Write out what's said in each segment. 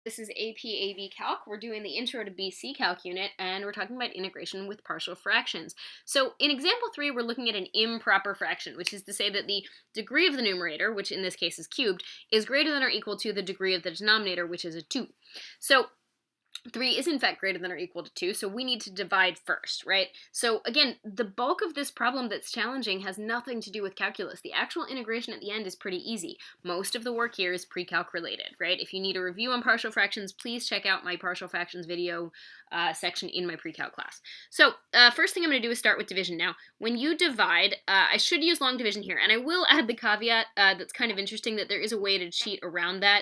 This is APAB Calc. We're doing the Intro to BC Calc unit, and we're talking about integration with partial fractions. So in example 3, we're looking at an improper fraction, which is to say that the degree of the numerator, which in this case is cubed, is greater than or equal to the degree of the denominator, which is a 2. So 3 is in fact greater than or equal to 2, so we need to divide first, right? So again, the bulk of this problem that's challenging has nothing to do with calculus. The actual integration at the end is pretty easy. Most of the work here is pre-calc related, right? If you need a review on partial fractions, please check out my partial fractions video section in my pre-calc class. So first thing I'm going to do is start with division. Now, when you divide, I should use long division here, and I will add the caveat that's kind of interesting that there is a way to cheat around that.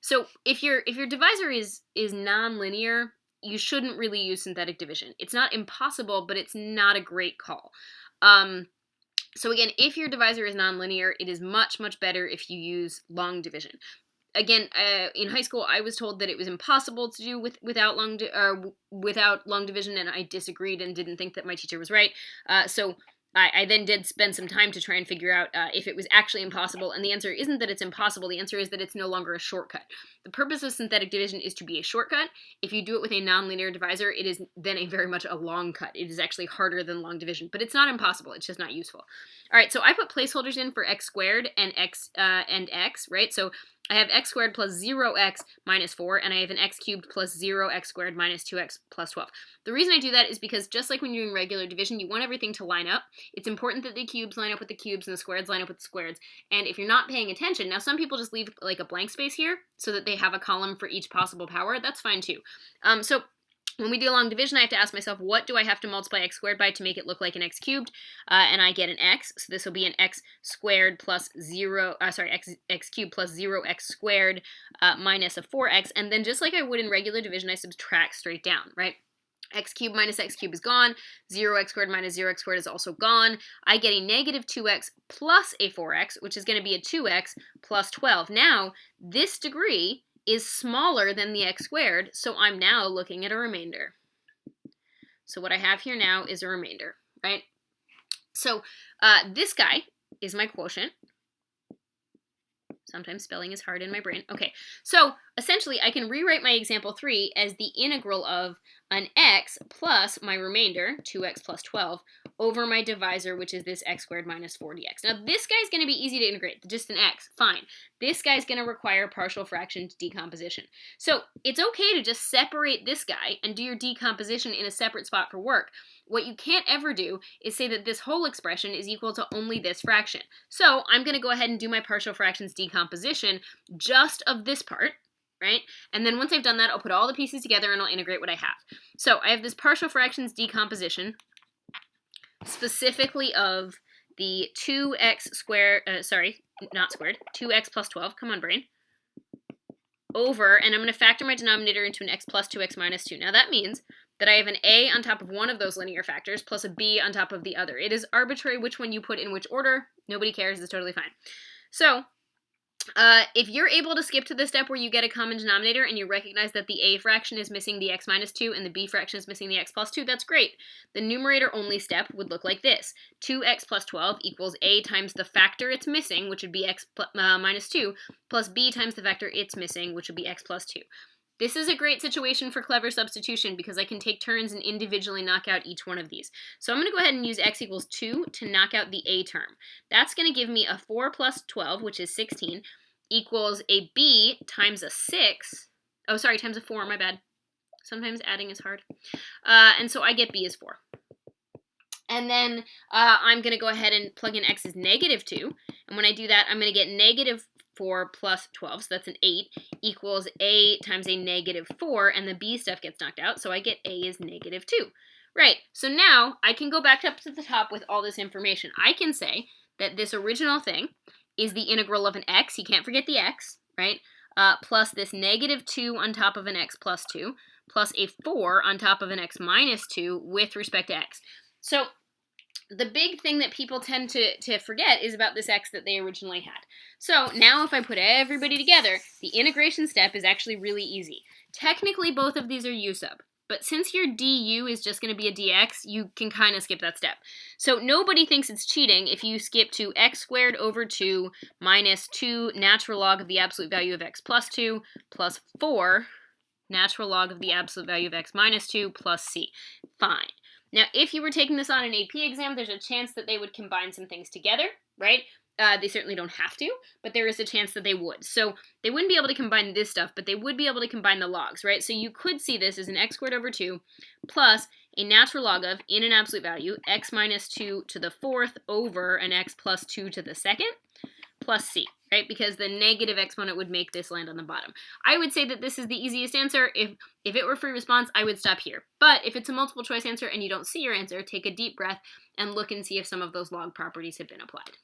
So if your divisor is nonlinear, you shouldn't really use synthetic division. It's not impossible, but it's not a great call. So again, if your divisor is nonlinear, it is much, much better if you use long division. Again, in high school, I was told that it was impossible to do without long division, and I disagreed and didn't think that my teacher was right. So I then did spend some time to try and figure out if it was actually impossible, and the answer isn't that it's impossible, the answer is that it's no longer a shortcut. The purpose of synthetic division is to be a shortcut. If you do it with a nonlinear divisor, it is then very much a long cut. It is actually harder than long division, but it's not impossible, it's just not useful. All right, so I put placeholders in for x squared and x, right? So I have x squared plus 0x minus 4, and I have an x cubed plus 0x squared minus 2x plus 12. The reason I do that is because just like when you're doing regular division, you want everything to line up. It's important that the cubes line up with the cubes and the squareds line up with the squareds. And if you're not paying attention, now some people just leave like a blank space here so that they have a column for each possible power. That's fine too. So when we do long division, I have to ask myself, what do I have to multiply x squared by to make it look like an x cubed? And I get an x, so this will be an x squared plus x cubed plus 0x squared minus a 4x. And then just like I would in regular division, I subtract straight down, right? X cubed minus x cubed is gone. 0x squared minus 0x squared is also gone. I get a negative 2x plus a 4x, which is going to be a 2x plus 12. Now, this degree is smaller than the x squared, so I'm now looking at a remainder. So what I have here now is a remainder, right? So this guy is my quotient. Sometimes spelling is hard in my brain. Okay, so essentially I can rewrite my example 3 as the integral of an x plus my remainder, 2x plus 12, over my divisor, which is this x squared minus 4dx. Now this guy's going to be easy to integrate, just an x, fine. This guy's going to require partial fraction decomposition. So it's okay to just separate this guy and do your decomposition in a separate spot for work. What you can't ever do is say that this whole expression is equal to only this fraction. So I'm going to go ahead and do my partial fractions decomposition just of this part, right? And then once I've done that, I'll put all the pieces together and I'll integrate what I have. So I have this partial fractions decomposition, specifically of the 2x squared, 2x plus 12, come on brain, over, and I'm going to factor my denominator into an x plus 2x minus 2. Now that means that I have an a on top of one of those linear factors plus a b on top of the other. It is arbitrary which one you put in which order. Nobody cares. It's totally fine. So if you're able to skip to the step where you get a common denominator and you recognize that the a fraction is missing the x minus 2 and the b fraction is missing the x plus 2, that's great. The numerator only step would look like this. 2x plus 12 equals a times the factor it's missing, which would be x minus 2, plus b times the factor it's missing, which would be x plus 2. This is a great situation for clever substitution because I can take turns and individually knock out each one of these. So I'm going to go ahead and use x equals 2 to knock out the a term. That's going to give me a 4 plus 12, which is 16, equals a b times a 6. Oh, sorry, times a 4, my bad. Sometimes adding is hard. And so I get b is 4. And then I'm going to go ahead and plug in x is negative 2. And when I do that, I'm going to get negative 4 plus 12, so that's an 8, equals a times a negative 4, and the b stuff gets knocked out, so I get a is negative 2. Right, so now I can go back up to the top with all this information. I can say that this original thing is the integral of an x, you can't forget the x, right, plus this negative 2 on top of an x plus 2, plus a 4 on top of an x minus 2 with respect to x. So the big thing that people tend to forget is about this x that they originally had. So now if I put everybody together, the integration step is actually really easy. Technically, both of these are u sub, but since your du is just going to be a dx, you can kind of skip that step. So nobody thinks it's cheating if you skip to x squared over 2 minus 2 natural log of the absolute value of x plus 2 plus 4 natural log of the absolute value of x minus 2 plus c. Fine. Now, if you were taking this on an AP exam, there's a chance that they would combine some things together, right? They certainly don't have to, but there is a chance that they would. So they wouldn't be able to combine this stuff, but they would be able to combine the logs, right? So you could see this as an x squared over 2 plus a natural log of, in an absolute value, x minus 2 to the 4th over an x plus 2 to the 2nd plus c, right? Because the negative exponent would make this land on the bottom. I would say that this is the easiest answer. If it were free response, I would stop here. But if it's a multiple choice answer and you don't see your answer, take a deep breath and look and see if some of those log properties have been applied.